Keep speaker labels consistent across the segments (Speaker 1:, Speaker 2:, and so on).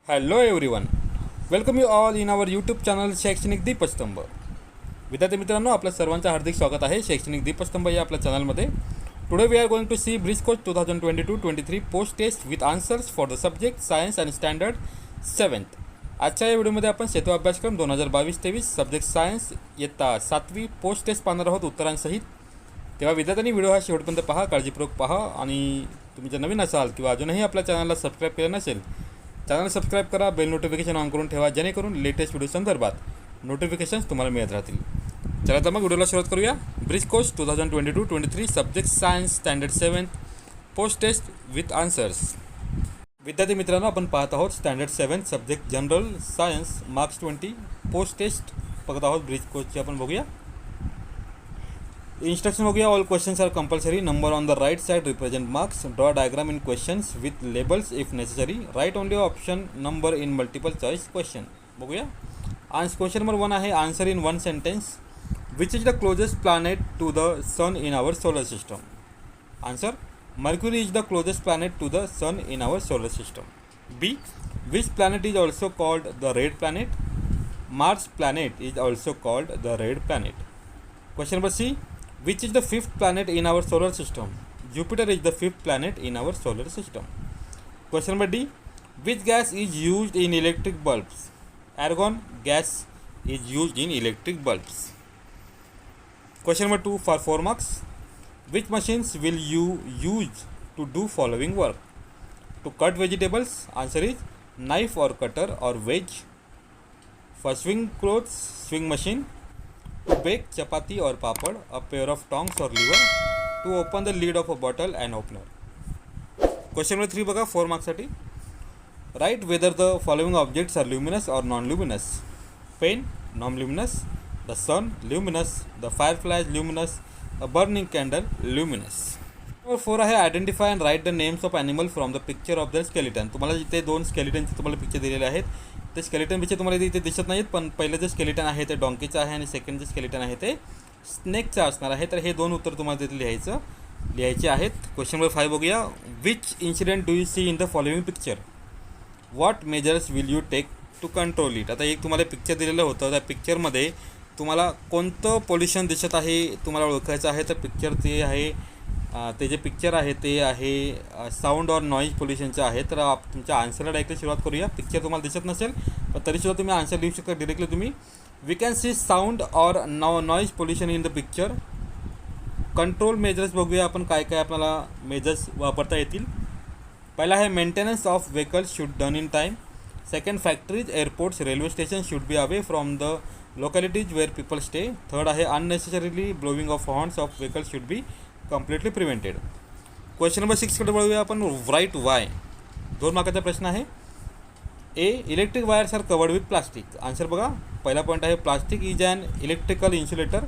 Speaker 1: Hello everyone, welcome you all in our YouTube channel Shaikshanik Deepstambh. विद्यार्थी मित्रांनो, आपल्या सर्वांचं हार्दिक स्वागत आहे शैक्षणिक दीपस्तंभ या आपल्या चॅनलमध्ये. Today we are going to see bridge course 2022-23 post test with answers for the subject science आणि स्टँडर्ड 7th. आजच्या या व्हिडिओमध्ये आपण सेतू अभ्यासक्रम 2022-23 सब्जेक्ट सायन्स इयत्ता 7वी पोस्ट टेस्ट पाहणार आहोत उत्तरांसहित. तेव्हा विद्यार्थ्यांनी व्हिडिओ हा शेवटपर्यंत पहा, काळजीपूर्वक पहा. आणि तुम्ही जर नवीन असाल किंवा अजूनही आपल्या चॅनलला सबस्क्राईब केलं नसेल, चॅनल सबस्क्राईब करा, बेल नोटिफिकेशन ऑन करून ठेवा, जेणेकरून लेटेस्ट व्हिडिओ संदर्भात नोटिफिकेशन्स तुम्हाला मिळत राहतील. चला तर मग व्हिडिओला सुरुवात करूया. Bridge course 2022-23 subject science standard 7th post test with answers. विद्यार्थी मित्रांनो, आपण पाहत आहोत standard 7th subject general science marks 20 post test बघत आहोत ब्रिज कोचची. आपण बघूया इंस्ट्रक्शन बघूया. All questions are compulsory. Number on the right side represent marks. Draw diagram in questions with labels if necessary. Write only option number in multiple choice question. बघूया. Question number 1 आहे answer in one sentence. Which is the closest planet to the sun in our solar system. Answer Mercury is the closest planet to the sun in our solar system. B which planet is also called the red planet. Mars planet is also called the red planet. Question number C which is the fifth planet in our solar system. Jupiter is the fifth planet in our solar system. Question number D, which gas is used in electric bulbs. Argon gas is used in electric bulbs. Question number 2 for 4 marks. Which machines will you use to do following work? To cut vegetables. Answer is knife or cutter or wedge. For swing clothes, swing machine. To bake chapati or papad, a pair of tongs or lever. To open the lid of a bottle, an opener. Question number 3 बघा 4 मार्क्ससाठी. Write whether the following objects are luminous or non-luminous. Pen non-luminous, the sun luminous, the firefly is luminous, a burning candle luminous. Number 4 आहे identify and write the names of animal from the picture of the skeleton. तुम्हाला जिथे 2 स्केलिटनचे तुम्हाला picture दिलेले आहेत, ते skeleton picture तुम्हाला इथे दिसत नाहीत, पण पहिलं जे स्केलिटन आहे ते डॉंकीचं आहे आणि सेकंड जे स्केलिटन आहे ते स्नेकचं असणार आहे. तर हे 2 उत्तर तुम्हाला तिथे लिहायचे आहेत. क्वेश्चन नंबर 5 बघूया. Which incident do you see in the following picture. What measures will you take to control it. आता एक तुम्हाला पिक्चर दिलेलं होतं, त्या पिक्चरमध्ये तुम्हाला कोणतं पोल्युशन दिसत आहे तुम्हाला ओळखायचं आहे. तर पिक्चर ते आहे, ते जे पिक्चर आहे ते आहे साऊंड और नॉईज पोल्युशनचं आहे. तर तुमच्या आन्सरला डायरेक्टली सुरुवात करूया. पिक्चर तुम्हाला दिसत नसेल पण तरीसुद्धा तुम्ही आन्सर लिहू शकता डिरेक्टली तुम्ही. वी कॅन सी साऊंड और noise pollution in the picture. Control measures बघूया आपण काय काय आपल्याला मेजर्स वापरता येतील. पहिला आहे maintenance of vehicles should done in time. Second factories, airports, railway station should be away from the localities where people stay. Third आहे unnecessarily blowing of horns of vehicles should be completely prevented. Question number 6कडे वळूया आपण. Write why. 2 मार्काचा प्रश्न आहे. A electric wires are covered with plastic. Answer बघा. पहिला point आहे plastic is an electrical insulator,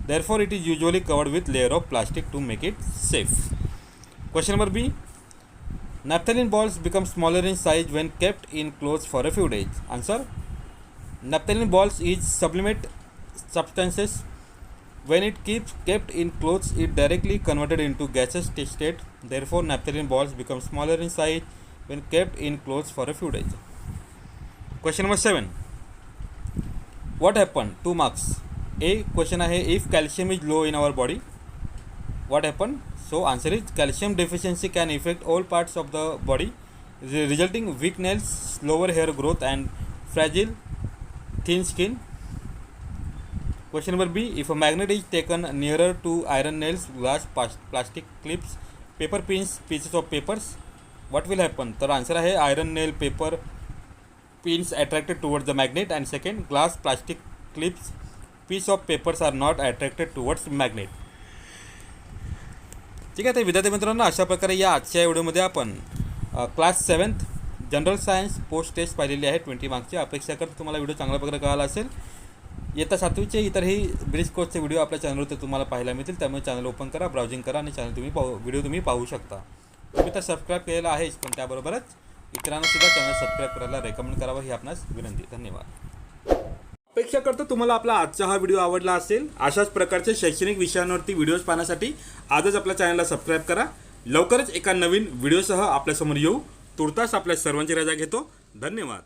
Speaker 1: therefore it is usually covered with layer of plastic to make it safe. Question number B naphthalene balls become smaller in size when kept in close for a few days. Answer naphthalene balls is sublimate substances. When it kept in clothes, it directly converted into gaseous state. Therefore, naphthalene balls become smaller in size when kept in clothes for a few days. Question number 7. What happened? 2 marks. A question आहे if calcium is low in our body, what happened? So answer is calcium deficiency can affect all parts of the body, resulting weak nails, slower hair growth, and fragile, thin skin. Question number B, if a magnet is taken nearer to iron nails, glass, plastic clips, paper pins, pieces of papers, what will happen? तर answer आहे iron nail, paper pins attracted towards the magnet. And second glass, plastic clips, piece of papers are not attracted towards magnet. ठीक आहे. तर विद्यार्थी मित्रांनो, अशा प्रकारे या आजच्या व्हिडिओमध्ये आपण class 7th general science post test पाहिलेली आहे 20 मार्क्सची. अपेक्षा करतो तुम्हाला व्हिडिओ चांगल्या प्रकारे कळाला असेल. येत्या 7वीचे इतरही ब्रिज कोचचे व्हिडिओ आपल्या चॅनलवरती तुम्हाला पाहायला मिळतील. त्यामुळे चॅनल ओपन करा, ब्राउजिंग करा आणि व्हिडिओ तुम्ही पाहू शकता. तुम्ही तर सबस्क्राईब केलेला आहेच, पण त्याबरोबरच इतरांना सुद्धा चॅनल सबस्क्राईब करायला रेकमेंड करावं ही आपणास विनंती. धन्यवाद. अपेक्षा करतो तुम्हाला आपला आजचा हा व्हिडिओ आवडला असेल. अशाच प्रकारचे शैक्षणिक विषयांवरती व्हिडिओज पाहण्यासाठी आजच आपल्या चॅनलला सबस्क्राईब करा. लवकरच एका नवीन व्हिडिओसह आपल्यासमोर येऊ. तुर्तास आपल्या सर्वांची रजा घेतो. धन्यवाद.